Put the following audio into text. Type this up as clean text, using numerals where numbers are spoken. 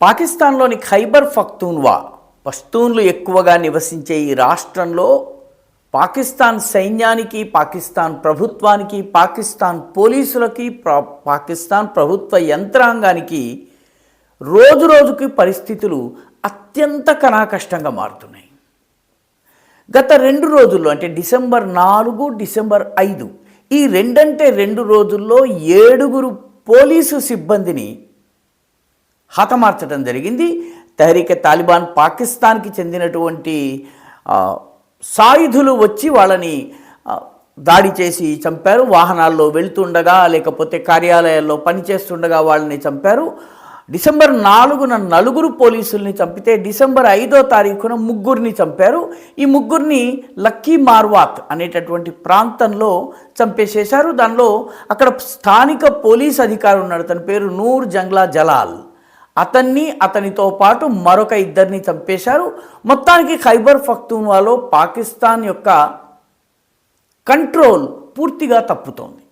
పాకిస్తాన్లోని ఖైబర్ పఖ్తూన్వా పష్తూన్లు ఎక్కువగా నివసించే ఈ రాష్ట్రంలో పాకిస్తాన్ సైన్యానికి, పాకిస్తాన్ ప్రభుత్వానికి, పాకిస్తాన్ పోలీసులకి, పాకిస్తాన్ ప్రభుత్వ యంత్రాంగానికి రోజురోజుకి పరిస్థితులు అత్యంత కష్టంగా మారుతున్నాయి. గత 2 రోజుల్లో అంటే డిసెంబర్ 4, డిసెంబర్ 5 ఈ 2 రోజుల్లో 7 పోలీసు సిబ్బందిని హతమార్చడం జరిగింది. తెహ్రీకే తాలిబాన్ పాకిస్తాన్కి చెందినటువంటి సాయుధులు వచ్చి వాళ్ళని దాడి చేసి చంపారు. వాహనాల్లో వెళ్తుండగా లేకపోతే కార్యాలయాల్లో పనిచేస్తుండగా వాళ్ళని చంపారు. డిసెంబర్ 4న 4 పోలీసుల్ని చంపితే డిసెంబర్ 5వ తారీఖున 3 చంపారు. ఈ 3 లక్కీ మార్వాత్ అనేటటువంటి ప్రాంతంలో చంపేసేశారు. దానిలో అక్కడ స్థానిక పోలీస్ అధికారి ఉన్నాడు, తన పేరు నూర్ జంగ్లా జలాల్. అతన్ని, అతనితో పాటు మరొక 2 చంపేశారు. మొత్తానికి ఖైబర్ పఖ్తూన్వాలో పాకిస్తాన్ యొక్క కంట్రోల్ పూర్తిగా తప్పుతోంది.